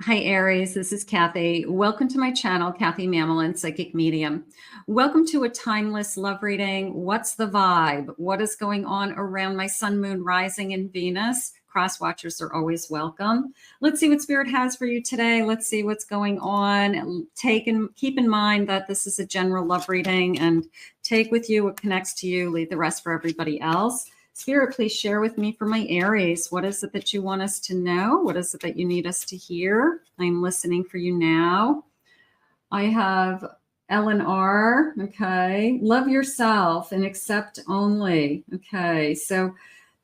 Hi, Aries. This is Kathy. Welcome to my channel, Kathy Mamolen, Psychic Medium. Welcome to a timeless love reading. What's the vibe? What is going on around my sun, moon, rising, and Venus? Cross watchers are always welcome. Let's see what Spirit has for you today. Let's see what's going on. Keep in mind that this is a general love reading, and take with you what connects to you. Leave the rest for everybody else. Spirit, please share with me for my Aries. What is it that you want us to know? What is it that you need us to hear? I'm listening for you now. I have L&R. Okay. Love yourself and accept only. Okay. So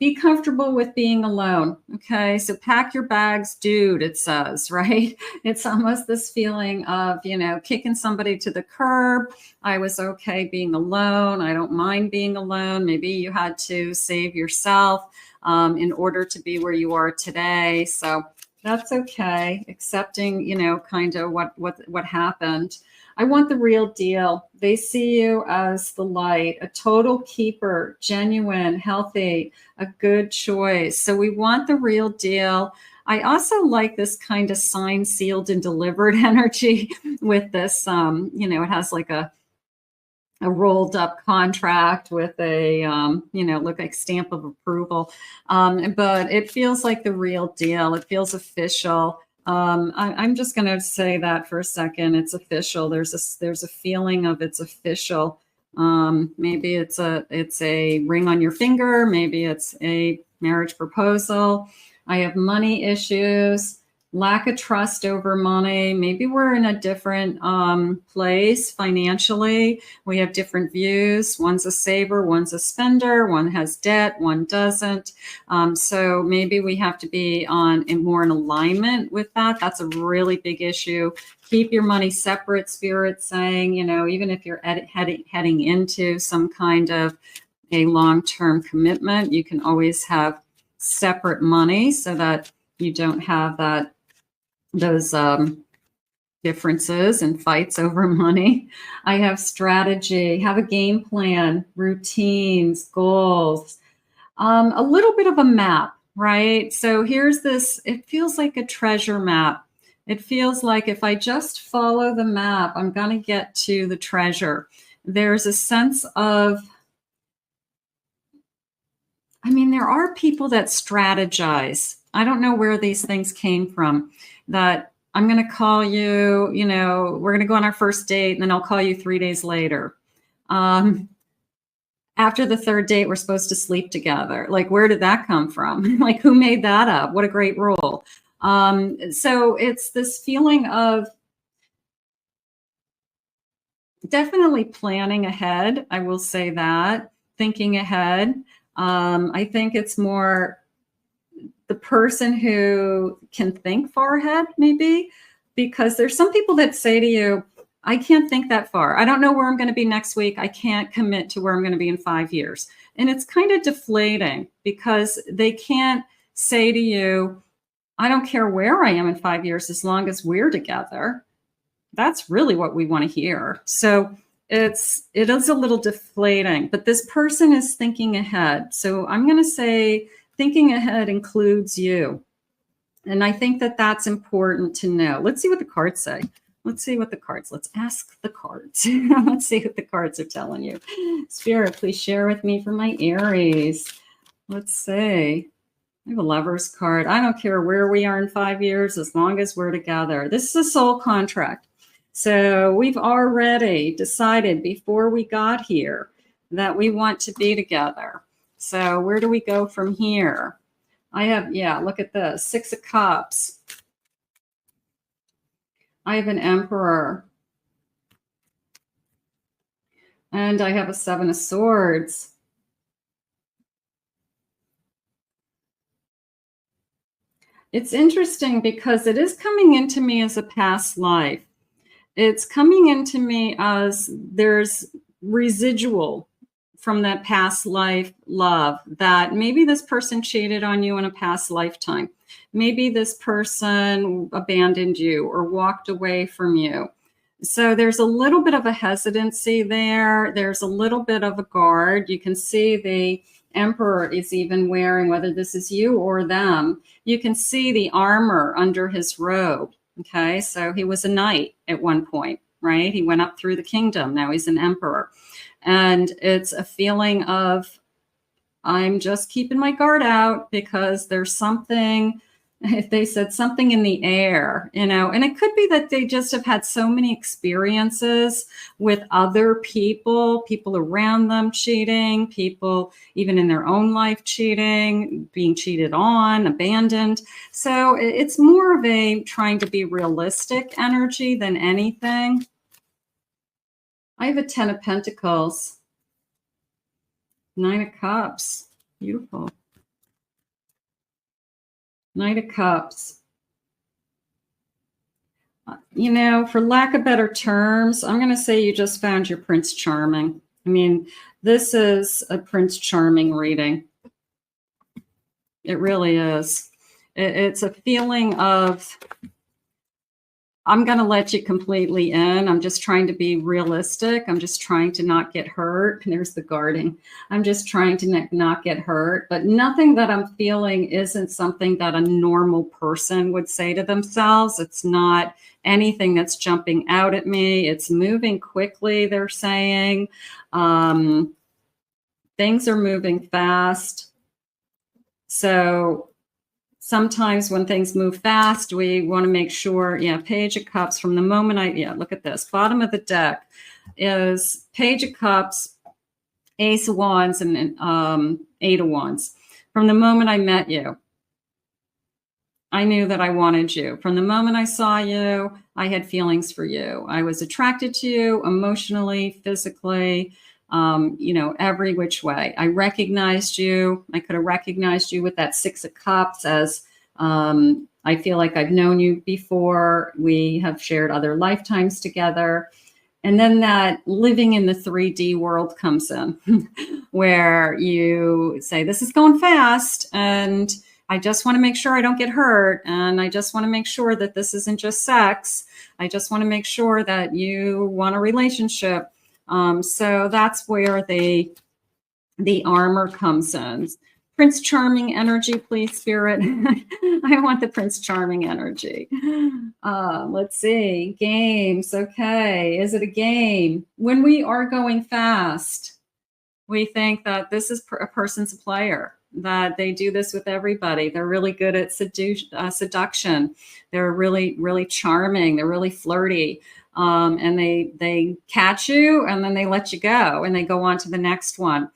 be comfortable with being alone. Okay. So pack your bags, dude, it says, right? It's almost this feeling of, kicking somebody to the curb. I was okay being alone. I don't mind being alone. Maybe you had to save yourself in order to be where you are today. So that's okay. Accepting, kind of what happened. I want the real deal. They see you as the light, a total keeper, genuine, healthy, a good choice. So we want the real deal. I also like this kind of signed, sealed, and delivered energy with this. It has like a rolled up contract with a, look like stamp of approval. But it feels like the real deal. It feels official. I'm just going to say that for a second. It's official. There's a feeling of it's official. Maybe it's a ring on your finger. Maybe it's a marriage proposal. I have money issues, lack of trust over money. Maybe we're in a different place financially. We have different views. One's a saver, one's a spender, one has debt, one doesn't. So maybe we have to be more in alignment with that. That's a really big issue. Keep your money separate, Spirit saying, even if you're heading into some kind of a long-term commitment, you can always have separate money so that you don't have those differences and fights over money. I have strategy, have a game plan, routines, goals, a little bit of a map, right? So here's this, it feels like a treasure map. It feels like if I just follow the map, I'm going to get to the treasure. There's a sense of, there are people that strategize. I don't know where these things came from, that I'm going to call you, we're going to go on our first date, and then I'll call you 3 days later. After the third date, we're supposed to sleep together. Like, where did that come from? Like, who made that up? What a great rule. So it's this feeling of definitely planning ahead. I will say that, thinking ahead. I think it's more the person who can think far ahead, maybe, because there's some people that say to you, I can't think that far. I don't know where I'm going to be next week. I can't commit to where I'm going to be in 5 years. And it's kind of deflating because they can't say to you, I don't care where I am in 5 years as long as we're together. That's really what we want to hear. So it is a little deflating, but this person is thinking ahead. So I'm going to say thinking ahead includes you. And I think that that's important to know. Let's see what the cards say. Let's ask the cards. Let's see what the cards are telling you. Spirit, please share with me for my Aries. Let's see. I have a Lover's card. I don't care where we are in 5 years as long as we're together. This is a soul contract. So we've already decided before we got here that we want to be together. So where do we go from here? I have, look at this, 6 of Cups. I have an Emperor. And I have a 7 of Swords. It's interesting because it is coming into me as a past life. It's coming into me as there's residual from that past life love, that maybe this person cheated on you in a past lifetime. Maybe this person abandoned you or walked away from you. So there's a little bit of a hesitancy there. There's a little bit of a guard. You can see the Emperor is even wearing, whether this is you or them, you can see the armor under his robe. Okay, so he was a knight at one point, right? He went up through the kingdom. Now he's an emperor. And it's a feeling of, I'm just keeping my guard out because there's something, if they said something in the air, you know, and it could be that they just have had so many experiences with other people, people around them cheating, people even in their own life cheating, being cheated on, abandoned. So it's more of a trying to be realistic energy than anything. I have a 10 of Pentacles. 9 of Cups. Beautiful. Knight of Cups. You know, for lack of better terms, I'm going to say you just found your Prince Charming. I mean, this is a Prince Charming reading. It really is. It's a feeling of, I'm going to let you completely in. I'm just trying to be realistic. I'm just trying to not get hurt. And there's the guarding. I'm just trying to not get hurt. But nothing that I'm feeling isn't something that a normal person would say to themselves. It's not anything that's jumping out at me. It's moving quickly, they're saying. Things are moving fast. So sometimes when things move fast, we want to make sure, yeah, Page of Cups from the moment look at this. Bottom of the deck is Page of Cups, Ace of Wands, and 8 of Wands. From the moment I met you, I knew that I wanted you. From the moment I saw you, I had feelings for you. I was attracted to you emotionally, physically, you know, every which way. I recognized you. I could have recognized you with that 6 of Cups as I feel like I've known you before. We have shared other lifetimes together. And then that living in the 3D world comes in where you say, this is going fast and I just want to make sure I don't get hurt. And I just want to make sure that this isn't just sex. I just want to make sure that you want a relationship. So that's where the armor comes in. Prince Charming energy, please, Spirit. I want the Prince Charming energy. Let's see. Games. Okay. Is it a game? When we are going fast, we think that this is a person's a player, that they do this with everybody. They're really good at seduction. They're really, really charming. They're really flirty. And they catch you and then they let you go and they go on to the next one.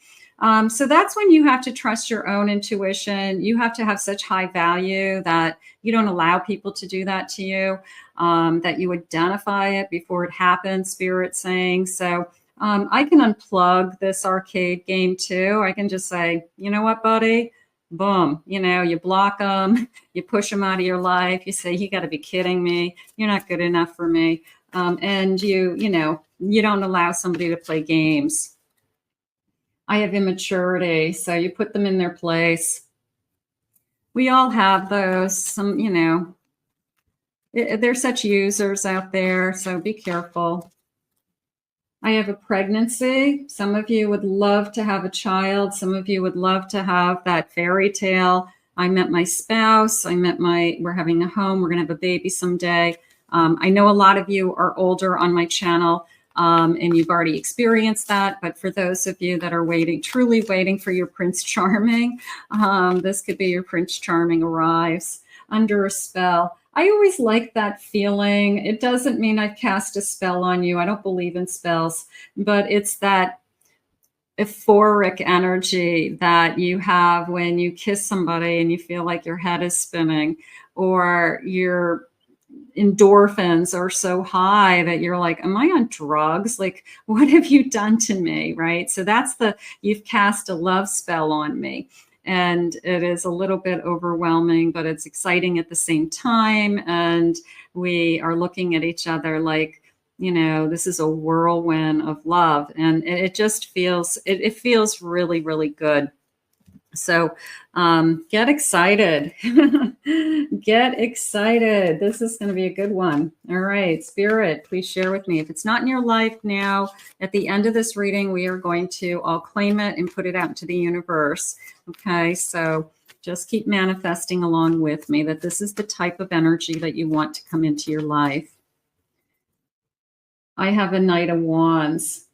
So that's when you have to trust your own intuition. You have to have such high value that you don't allow people to do that to you, that you identify it before it happens, Spirit saying. So I can unplug this arcade game too. I can just say, you know what, buddy? Boom. You know, you block them, you push them out of your life. You say, you got to be kidding me. You're not good enough for me. And you don't allow somebody to play games. I have immaturity. So you put them in their place. We all have those. Some, you know, there's such users out there. So be careful. I have a pregnancy. Some of you would love to have a child. Some of you would love to have that fairy tale. I met my spouse. We're having a home. We're going to have a baby someday. I know a lot of you are older on my channel. And you've already experienced that. But for those of you that are truly waiting for your Prince Charming, this could be your Prince Charming arrives under a spell. I always like that feeling. It doesn't mean I've cast a spell on you. I don't believe in spells, but it's that euphoric energy that you have when you kiss somebody and you feel like your head is spinning, or your endorphins are so high that you're like, am I on drugs? Like, what have you done to me? Right. So that's you've cast a love spell on me. And it is a little bit overwhelming, but it's exciting at the same time. And we are looking at each other like, you know, this is a whirlwind of love. And it just feels, it feels really, really good. So get excited. Get excited. This is going to be a good one. All right, Spirit, please share with me. If it's not in your life now, at the end of this reading, we are going to all claim it and put it out into the universe. Okay, so Just keep manifesting along with me that this is the type of energy that you want to come into your life. I have a Knight of Wands.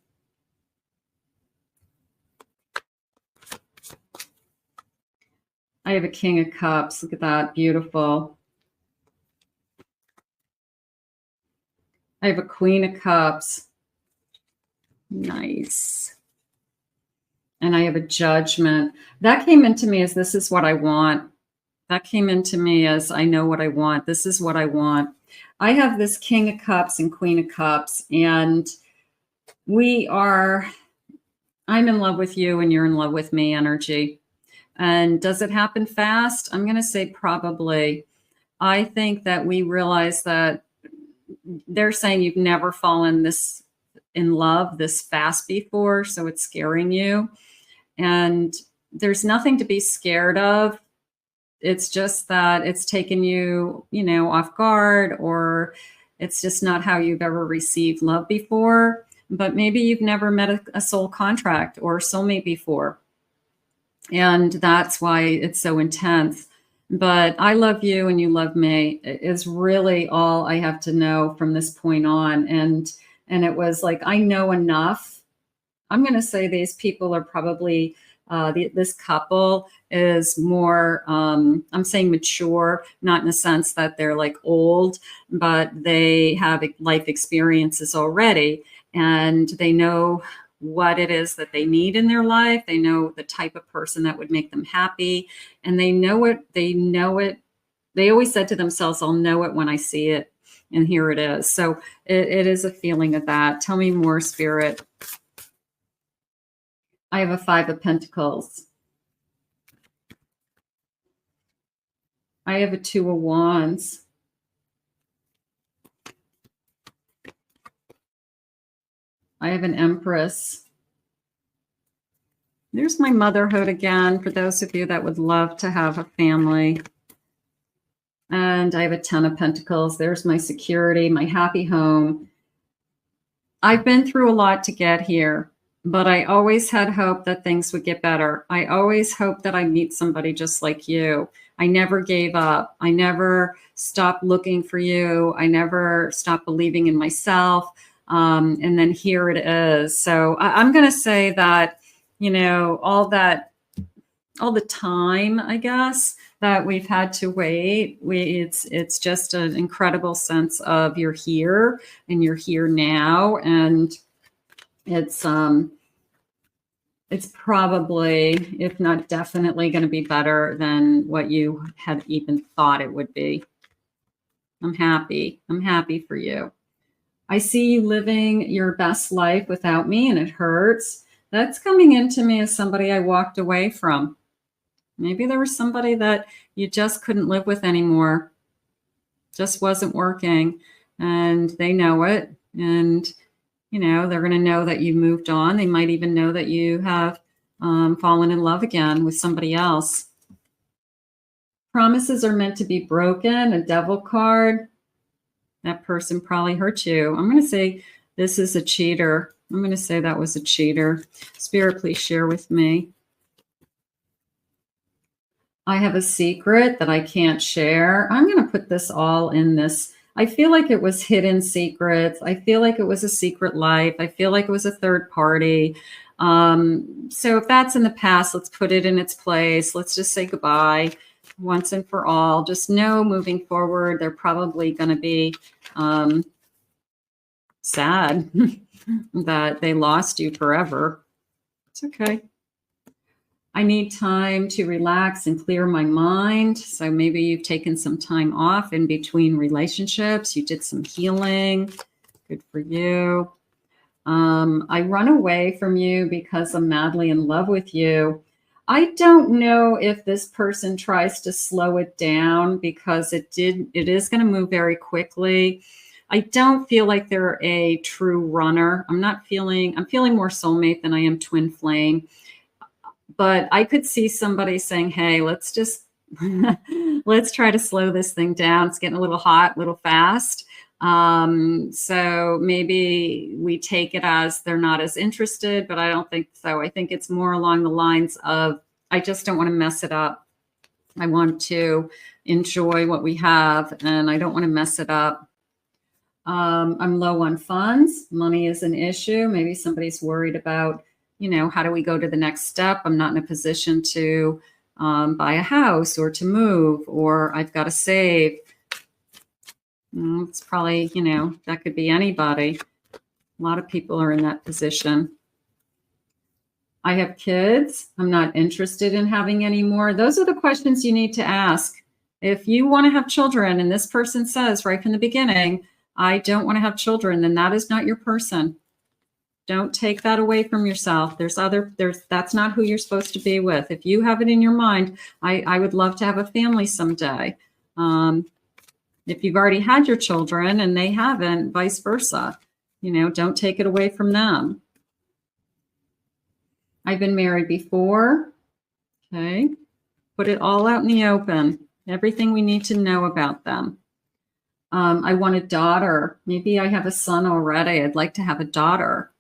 I have a King of Cups. Look at that. Beautiful. I have a Queen of Cups. Nice. And I have a Judgment. That came into me as this is what I want. That came into me as I know what I want. This is what I want. I have this King of Cups and Queen of Cups, and I'm in love with you and you're in love with me energy. And does it happen fast? I'm going to say probably. I think that we realize that they're saying you've never fallen in love this fast before, so it's scaring you. And there's nothing to be scared of. It's just that it's taken you, off guard, or it's just not how you've ever received love before. But maybe you've never met a soul contract or soulmate before. And that's why it's so intense. But I love you and you love me is really all I have to know from this point on. And it was like, I know enough. I'm going to say these people are probably, this couple is more, I'm saying mature, not in the sense that they're like old, but they have life experiences already. And they know what it is that they need in their life. They know the type of person that would make them happy. And they know it. They always said to themselves, I'll know it when I see it. And here it is. So it is a feeling of that. Tell me more, Spirit. I have a Five of Pentacles. I have a Two of Wands. I have an Empress. There's my motherhood again, for those of you that would love to have a family. And I have a Ten of Pentacles. There's my security, my happy home. I've been through a lot to get here, but I always had hope that things would get better. I always hoped that I'd meet somebody just like you. I never gave up. I never stopped looking for you. I never stopped believing in myself. And then here it is. So I'm going to say that, all the time, I guess, that we've had to wait, it's just an incredible sense of you're here and you're here now. And it's probably, if not definitely, going to be better than what you had even thought it would be. I'm happy. I'm happy for you. I see you living your best life without me, and it hurts. That's coming into me as somebody I walked away from. Maybe there was somebody that you just couldn't live with anymore. Just wasn't working, and they know it. And, they're going to know that you moved on. They might even know that you have fallen in love again with somebody else. Promises are meant to be broken. A Devil card. That person probably hurt you. I'm going to say this is a cheater. I'm going to say that was a cheater. Spirit, please share with me. I have a secret that I can't share. I'm going to put this all in this. I feel like it was hidden secrets. I feel like it was a secret life. I feel like it was a third party. So if that's in the past, let's put it in its place. Let's just say goodbye once and for all. Just know moving forward, they're probably going to be sad that they lost you forever. It's okay. I need time to relax and clear my mind. So maybe you've taken some time off in between relationships. You did some healing. Good for you. I run away from you because I'm madly in love with you. I don't know if this person tries to slow it down because it is going to move very quickly. I don't feel like they're a true runner. I'm feeling more soulmate than I am twin flame. But I could see somebody saying, hey, let's try to slow this thing down. It's getting a little hot, a little fast. So maybe we take it as they're not as interested, but I don't think so. I think it's more along the lines of, I just don't want to mess it up. I want to enjoy what we have, and I don't want to mess it up. I'm low on funds. Money is an issue. Maybe somebody's worried about, you know, how do we go to the next step? I'm not in a position to buy a house or to move, or I've got to save. It's probably, you know, that could be anybody. A lot of people are in that position. I have kids. I'm not interested in having any more. Those are the questions you need to ask. If you want to have children and this person says right from the beginning, I don't want to have children, then that is not your person. Don't take that away from yourself. That's not who you're supposed to be with. If you have it in your mind, I would love to have a family someday. If you've already had your children and they haven't, vice versa, you know, don't take it away from them. I've been married before. Okay. Put it all out in the open. Everything we need to know about them. I want a daughter. Maybe I have a son already. I'd like to have a daughter.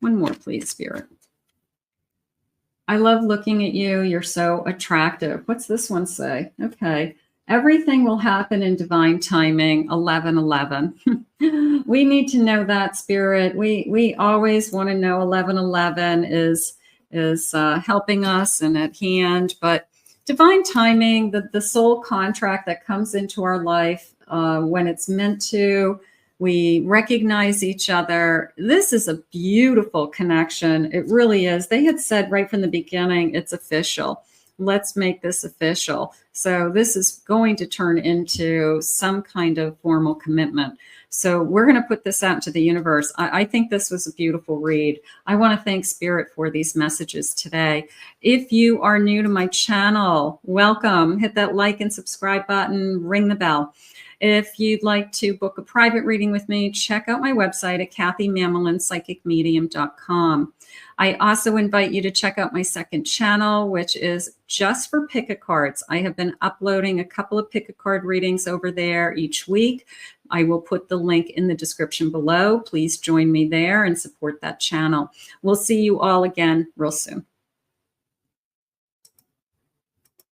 One more, please, Spirit. I love looking at you. You're so attractive. What's this one say? Okay. Everything will happen in divine timing, 11:11. We need to know that, Spirit. We always want to know 11:11 is helping us and at hand, but divine timing, the soul contract that comes into our life when it's meant to, we recognize each other. This is a beautiful connection. It really is. They had said right from the beginning, it's official. Let's make this official. So this is going to turn into some kind of formal commitment. So we're going to put this out into the universe. I think this was a beautiful read. I want to thank Spirit for these messages today. If you are new to my channel, welcome. Hit that like and subscribe button, ring the bell. If you'd like to book a private reading with me, check out my website at kathymamolenspsychicmedium.com. I also invite you to check out my second channel, which is just for pick-a-cards. I have been uploading a couple of pick-a-card readings over there each week. I will put the link in the description below. Please join me there and support that channel. We'll see you all again real soon.